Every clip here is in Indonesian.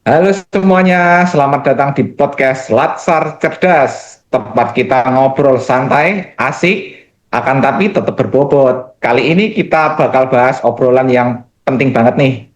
Halo semuanya, selamat datang di podcast Latsar Cerdas. Tempat kita ngobrol santai, asik, akan tapi tetap berbobot. Kali ini kita bakal bahas obrolan yang penting banget nih,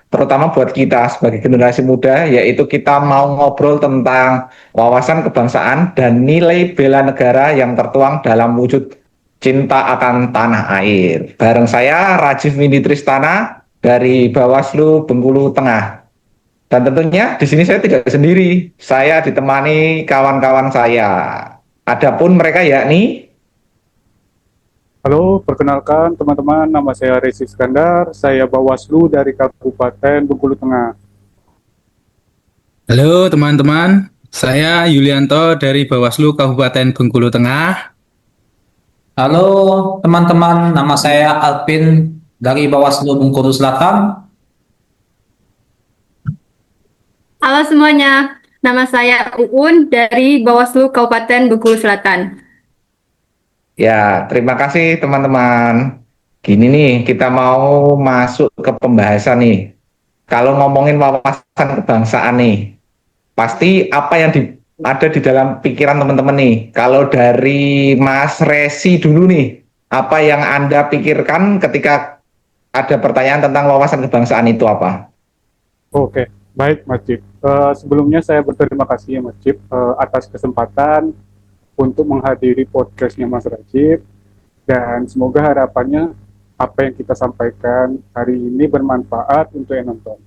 terutama buat kita sebagai generasi muda, yaitu kita mau ngobrol tentang wawasan kebangsaan dan nilai bela negara yang tertuang dalam wujud cinta akan tanah air. Bareng saya, Rajiv Windy Tristana dari Bawaslu Bengkulu Tengah. Dan tentunya di sini saya tidak sendiri. Saya ditemani kawan-kawan saya. Adapun mereka yakni, Halo, perkenalkan teman-teman, nama saya Resi Iskandar, saya Bawaslu dari Kabupaten Bengkulu Tengah. Halo teman-teman, saya Yulianto dari Bawaslu Kabupaten Bengkulu Tengah. Halo teman-teman, nama saya Alvin dari Bawaslu Bengkulu Selatan. Halo semuanya, nama saya Uun dari Bawaslu Kabupaten Bengkulu Selatan. ya terima kasih teman-teman. Gini nih, kita mau masuk ke pembahasan nih. Kalau ngomongin wawasan kebangsaan nih, pasti apa yang ada di dalam pikiran teman-teman nih. Kalau dari Mas Resi dulu nih, apa yang Anda pikirkan ketika ada pertanyaan tentang wawasan kebangsaan itu apa? Oke, baik Mas Cip. Sebelumnya saya berterima kasih ya Mas Cip atas kesempatan untuk menghadiri podcastnya Mas Rajib, dan semoga harapannya apa yang kita sampaikan hari ini bermanfaat untuk yang nonton.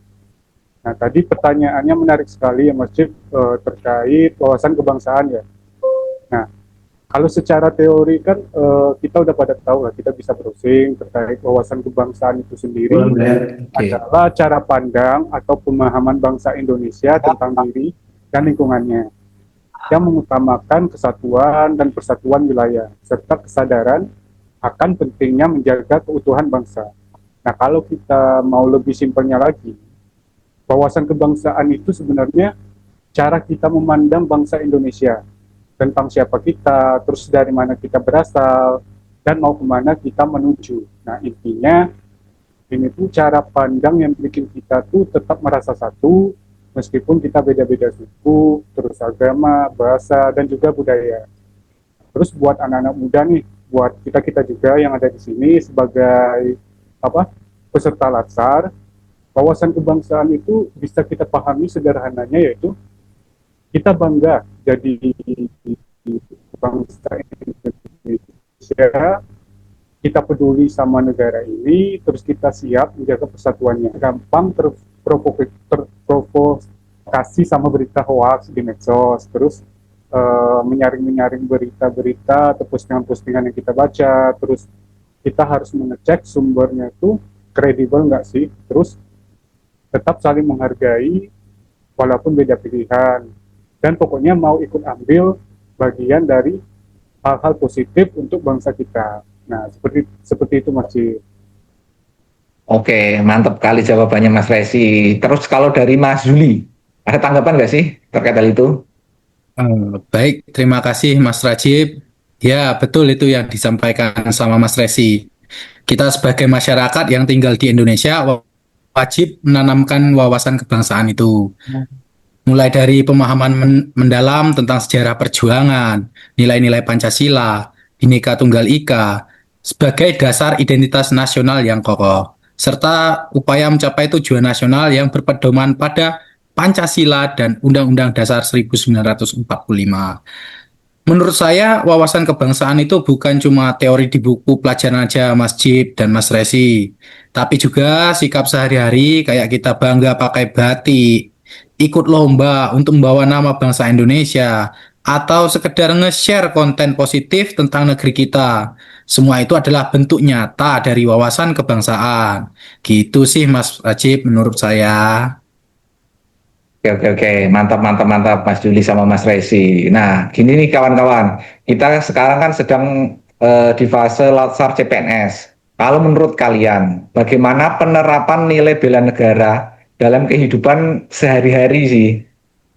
Nah, tadi pertanyaannya menarik sekali ya Mas Cip, terkait wawasan kebangsaan ya. Nah, kalau secara teori kan kita udah pada tahu lah, kita bisa browsing terkait wawasan kebangsaan itu sendiri adalah cara pandang atau pemahaman bangsa Indonesia tentang diri dan lingkungannya yang mengutamakan kesatuan dan persatuan wilayah serta kesadaran akan pentingnya menjaga keutuhan bangsa. Nah, kalau kita mau lebih simpelnya lagi, wawasan kebangsaan itu sebenarnya cara kita memandang bangsa Indonesia, tentang siapa kita, terus dari mana kita berasal, dan mau kemana kita menuju. Nah, intinya ini tuh cara pandang yang bikin kita tuh tetap merasa satu, meskipun kita beda-beda suku, terus agama, bahasa, dan juga budaya. Terus buat anak-anak muda nih, buat kita-kita juga yang ada di sini sebagai apa peserta latsar, wawasan kebangsaan itu bisa kita pahami sederhananya, yaitu kita bangga jadi bangsa Indonesia, kita peduli sama negara ini, terus kita siap menjaga persatuannya. Gampang terprovokasi sama berita hoax di medsos, terus menyaring-menyaring berita-berita atau postingan-postingan yang kita baca, terus kita harus mengecek sumbernya itu kredibel nggak sih, terus tetap saling menghargai walaupun beda pilihan, dan pokoknya mau ikut ambil bagian dari hal-hal positif untuk bangsa kita. Nah, seperti itu Mas Ci. Oke, mantap kali jawabannya Mas Resi. Terus kalau dari Mas Juli, ada tanggapan nggak sih terkait hal itu? Baik, terima kasih Mas Rajib. Ya, betul itu yang disampaikan sama Mas Resi. Kita sebagai masyarakat yang tinggal di Indonesia wajib menanamkan wawasan kebangsaan itu. Mulai dari pemahaman mendalam tentang sejarah perjuangan, nilai-nilai Pancasila, Bhinneka Tunggal Ika, sebagai dasar identitas nasional yang kokoh, serta upaya mencapai tujuan nasional yang berpedoman pada Pancasila dan Undang-Undang Dasar 1945. Menurut saya, wawasan kebangsaan itu bukan cuma teori di buku pelajaran aja Mas Jib dan Mas Resi, tapi juga sikap sehari-hari kayak kita bangga pakai batik, ikut lomba untuk membawa nama bangsa Indonesia, atau sekedar nge-share konten positif tentang negeri kita. Semua itu adalah bentuk nyata dari wawasan kebangsaan. Gitu sih Mas Rajib menurut saya. Oke, oke, oke. Mantap, mantap, mantap Mas Juli sama Mas Resi. Nah, gini nih kawan-kawan. Kita sekarang kan sedang di fase Latsar CPNS. Kalau menurut kalian, bagaimana penerapan nilai bela negara dalam kehidupan sehari-hari sih?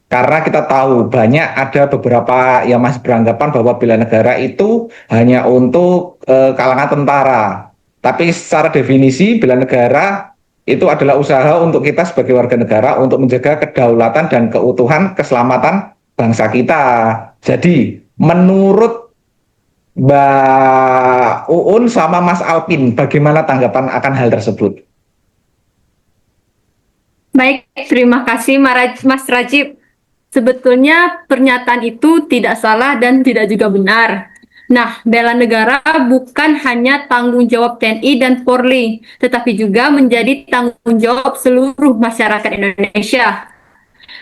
Karena kita tahu banyak ada beberapa yang masih beranggapan bahwa bela negara itu hanya untuk kalangan tentara. Tapi secara definisi bela negara itu adalah usaha untuk kita sebagai warga negara untuk menjaga kedaulatan dan keutuhan keselamatan bangsa kita. Jadi, menurut Mbak Uun sama Mas Alpin, bagaimana tanggapan akan hal tersebut? Baik, terima kasih Mas Rajib. Sebetulnya pernyataan itu tidak salah dan tidak juga benar. Nah, bela negara bukan hanya tanggung jawab TNI dan Polri, tetapi juga menjadi tanggung jawab seluruh masyarakat Indonesia.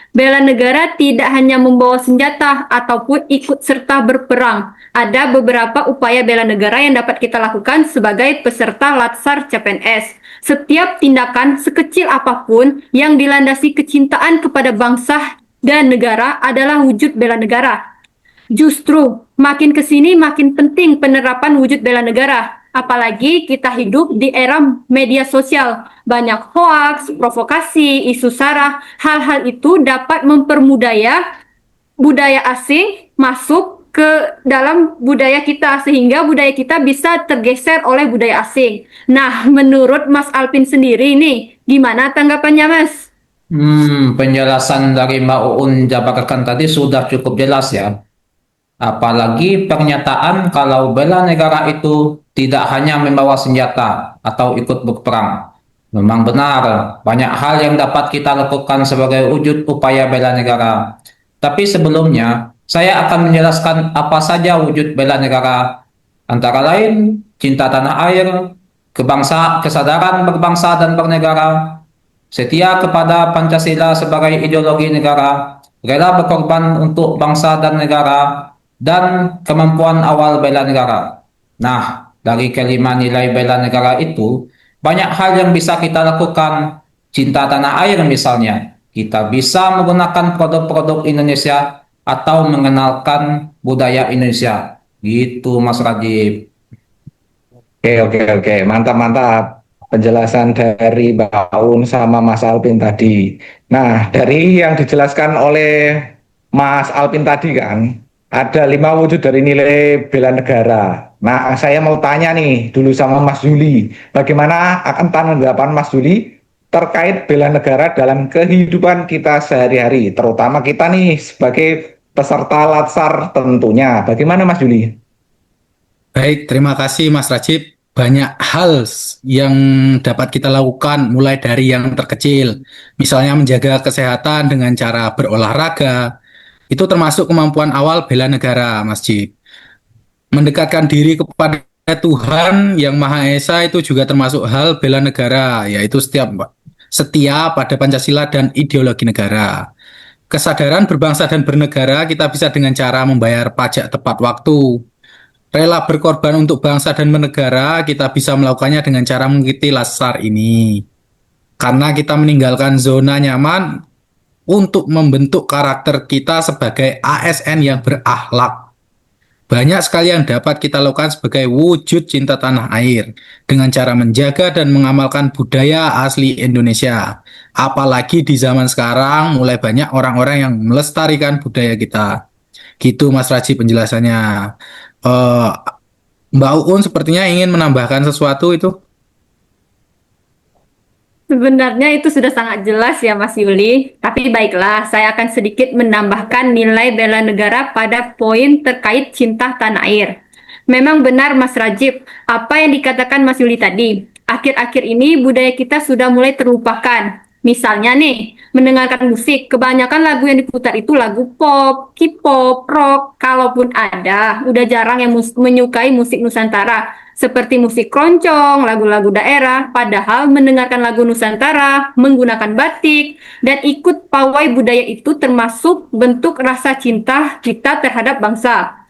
Bela negara tidak hanya membawa senjata ataupun ikut serta berperang. Ada beberapa upaya bela negara yang dapat kita lakukan sebagai peserta Latsar CPNS. Setiap tindakan sekecil apapun yang dilandasi kecintaan kepada bangsa dan negara adalah wujud bela negara. Justru makin ke sini makin penting penerapan wujud bela negara. Apalagi kita hidup di era media sosial. Banyak hoaks, provokasi, isu sara. Hal-hal itu dapat mempermudaya budaya asing masuk ke dalam budaya kita sehingga budaya kita bisa tergeser oleh budaya asing. Nah, menurut Mas Alpin sendiri nih, gimana tanggapannya, Mas? Penjelasan dari Mbak Uun jabarkan tadi sudah cukup jelas ya. Apalagi pernyataan kalau bela negara itu tidak hanya membawa senjata atau ikut berperang. Memang benar, banyak hal yang dapat kita lakukan sebagai wujud upaya bela negara. Tapi sebelumnya, saya akan menjelaskan apa saja wujud bela negara. Antara lain, cinta tanah air, kesadaran berbangsa dan bernegara, setia kepada Pancasila sebagai ideologi negara, rela berkorban untuk bangsa dan negara, dan kemampuan awal bela negara. Nah, dari kelima nilai bela negara itu, banyak hal yang bisa kita lakukan. Cinta tanah air misalnya, kita bisa menggunakan produk-produk Indonesia atau mengenalkan budaya Indonesia. Gitu, Mas Rajib. Oke, mantap. Penjelasan dari Mbak Uun sama Mas Alpin tadi. Nah, dari yang dijelaskan oleh Mas Alpin tadi kan, ada 5 wujud dari nilai bela negara. Nah, saya mau tanya nih dulu sama Mas Juli, bagaimana akan tanggapan Mas Juli terkait bela negara dalam kehidupan kita sehari-hari, terutama kita nih sebagai peserta Latsar tentunya. Bagaimana Mas Juli? Baik, terima kasih Mas Rajib. Banyak hal yang dapat kita lakukan mulai dari yang terkecil. Misalnya menjaga kesehatan dengan cara berolahraga. Itu termasuk kemampuan awal bela negara, Mas Jib. Mendekatkan diri kepada Tuhan yang Maha Esa itu juga termasuk hal bela negara, yaitu setia pada Pancasila dan ideologi negara. Kesadaran berbangsa dan bernegara kita bisa dengan cara membayar pajak tepat waktu. Rela berkorban untuk bangsa dan bernegara kita bisa melakukannya dengan cara mengikuti Latsar ini. Karena kita meninggalkan zona nyaman untuk membentuk karakter kita sebagai ASN yang berakhlak. Banyak sekali yang dapat kita lakukan sebagai wujud cinta tanah air dengan cara menjaga dan mengamalkan budaya asli Indonesia. Apalagi di zaman sekarang mulai banyak orang-orang yang melestarikan budaya kita. Gitu Mas Raji penjelasannya. Mbak Uun sepertinya ingin menambahkan sesuatu itu. Sebenarnya itu sudah sangat jelas ya Mas Yuli, tapi baiklah saya akan sedikit menambahkan nilai bela negara pada poin terkait cinta tanah air. Memang benar Mas Rajib, apa yang dikatakan Mas Yuli tadi, akhir-akhir ini budaya kita sudah mulai terlupakan. Misalnya nih, mendengarkan musik, kebanyakan lagu yang diputar itu lagu pop, K-pop, rock, kalaupun ada, udah jarang yang menyukai musik Nusantara, seperti musik keroncong, lagu-lagu daerah, padahal mendengarkan lagu Nusantara, menggunakan batik, dan ikut pawai budaya itu termasuk bentuk rasa cinta kita terhadap bangsa.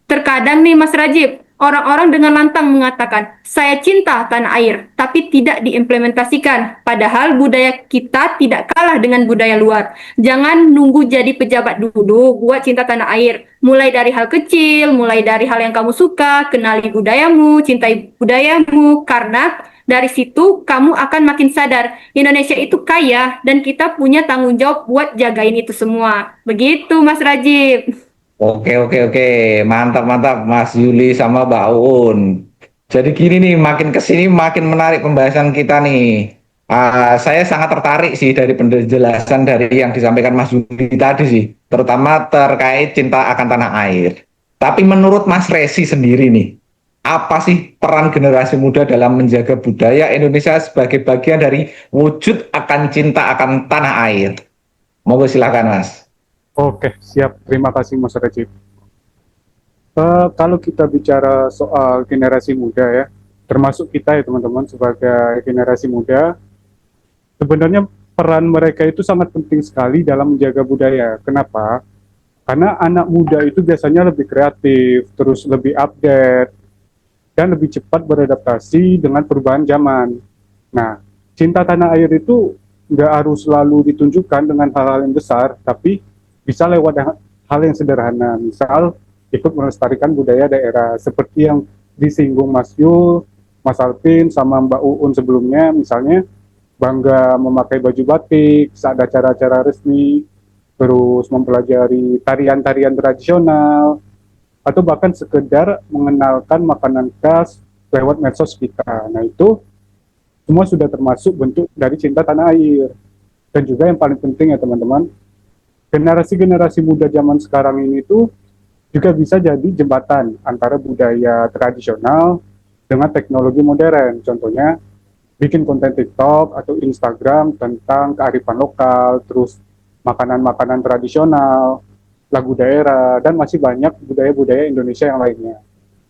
Terkadang nih Mas Rajib, orang-orang dengan lantang mengatakan, saya cinta tanah air, tapi tidak diimplementasikan. Padahal budaya kita tidak kalah dengan budaya luar. Jangan nunggu jadi pejabat dulu buat cinta tanah air. Mulai dari hal kecil, mulai dari hal yang kamu suka, kenali budayamu, cintai budayamu, karena dari situ kamu akan makin sadar Indonesia itu kaya dan kita punya tanggung jawab buat jagain itu semua. Begitu Mas Rajib. Oke, mantap Mas Yuli sama Mbak Uun. Jadi gini nih, makin kesini makin menarik pembahasan kita nih. Saya sangat tertarik sih dari penjelasan dari yang disampaikan Mas Yudi tadi sih, terutama terkait cinta akan tanah air. Tapi menurut Mas Resi sendiri nih, apa sih peran generasi muda dalam menjaga budaya Indonesia sebagai bagian dari wujud akan cinta akan tanah air? Monggo silakan Mas. Oke, siap. Terima kasih Mas Rajib. Kalau kita bicara soal generasi muda ya, termasuk kita ya teman-teman sebagai generasi muda, sebenarnya peran mereka itu sangat penting sekali dalam menjaga budaya. Kenapa? Karena anak muda itu biasanya lebih kreatif, terus lebih update, dan lebih cepat beradaptasi dengan perubahan zaman. Nah, cinta tanah air itu nggak harus selalu ditunjukkan dengan hal-hal yang besar, tapi bisa lewat hal yang sederhana. Misal, ikut melestarikan budaya daerah, seperti yang disinggung Mas Yul, Mas Alvin, sama Mbak Uun sebelumnya, misalnya bangga memakai baju batik saat acara-acara resmi, terus mempelajari tarian-tarian tradisional, atau bahkan sekedar mengenalkan makanan khas lewat medsos kita. Nah itu semua sudah termasuk bentuk dari cinta tanah air. Dan juga yang paling penting ya teman-teman, generasi-generasi muda zaman sekarang ini tuh juga bisa jadi jembatan antara budaya tradisional dengan teknologi modern. Contohnya bikin konten TikTok atau Instagram tentang kearifan lokal, terus makanan-makanan tradisional, lagu daerah, dan masih banyak budaya-budaya Indonesia yang lainnya.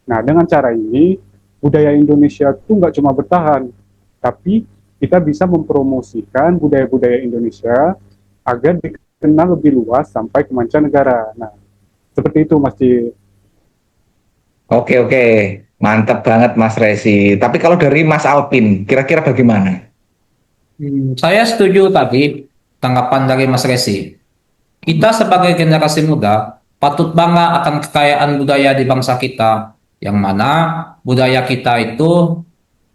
Nah, dengan cara ini, budaya Indonesia itu nggak cuma bertahan, tapi kita bisa mempromosikan budaya-budaya Indonesia agar dikenal lebih luas sampai ke mancanegara. Nah, seperti itu, Mas Ci. Oke, mantap banget Mas Resi. Tapi kalau dari Mas Alvin, kira-kira bagaimana? Saya setuju tadi tanggapan dari Mas Resi. Kita sebagai generasi muda patut bangga akan kekayaan budaya di bangsa kita, yang mana budaya kita itu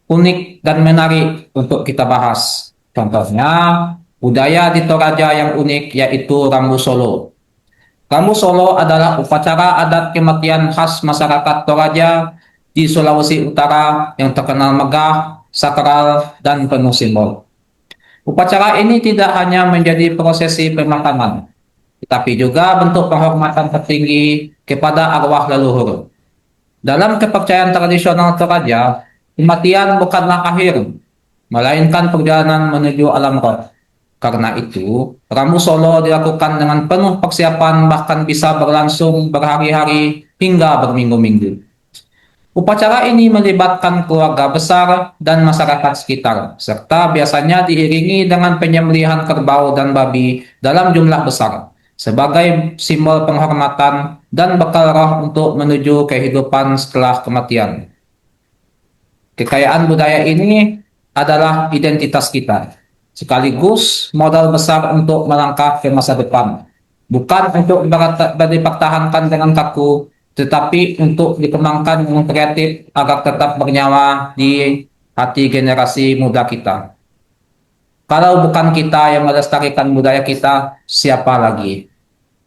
unik dan menarik untuk kita bahas. Contohnya, budaya di Toraja yang unik yaitu Rambu Solo. Rambu Solo adalah upacara adat kematian khas masyarakat Toraja di Sulawesi Utara yang terkenal megah, sakral, dan penuh simbol. Upacara ini tidak hanya menjadi prosesi pemakaman, tetapi juga bentuk penghormatan tertinggi kepada arwah leluhur. Dalam kepercayaan tradisional Toraja, kematian bukanlah akhir, melainkan perjalanan menuju alam roh. Karena itu, Rambu Solo dilakukan dengan penuh persiapan, bahkan bisa berlangsung berhari-hari hingga berminggu-minggu. Upacara ini melibatkan keluarga besar dan masyarakat sekitar, serta biasanya diiringi dengan penyembelihan kerbau dan babi dalam jumlah besar, sebagai simbol penghormatan dan bekal roh untuk menuju kehidupan setelah kematian. Kekayaan budaya ini adalah identitas kita, sekaligus modal besar untuk melangkah ke masa depan. Bukan untuk dipertahankan dengan kaku, tetapi untuk dikembangkan dengan kreatif agar tetap bernyawa di hati generasi muda kita. Kalau bukan kita yang melestarikan budaya kita, siapa lagi?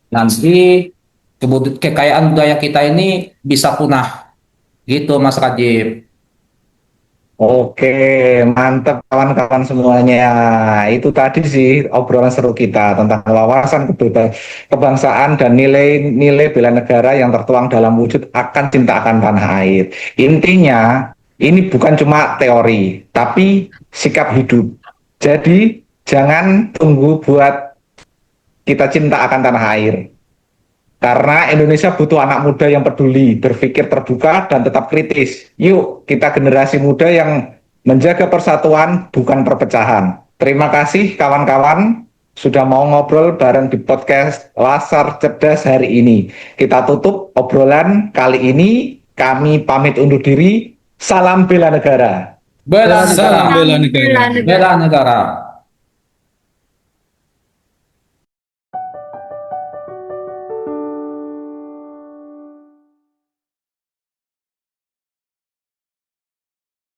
Nanti kekayaan budaya kita ini bisa punah. Gitu Mas Rajib. Oke, mantap kawan-kawan semuanya. Itu tadi sih obrolan seru kita tentang wawasan kebangsaan dan nilai-nilai bela negara yang tertuang dalam wujud akan cinta akan tanah air. Intinya, ini bukan cuma teori, tapi sikap hidup. Jadi, jangan tunggu buat kita cinta akan tanah air. Karena Indonesia butuh anak muda yang peduli, berpikir terbuka, dan tetap kritis. Yuk, kita generasi muda yang menjaga persatuan, bukan perpecahan. Terima kasih kawan-kawan sudah mau ngobrol bareng di podcast Lasar Cerdas hari ini. Kita tutup obrolan kali ini. Kami pamit undur diri. Salam bela negara. Bela negara. Salam bela negara. Bela negara.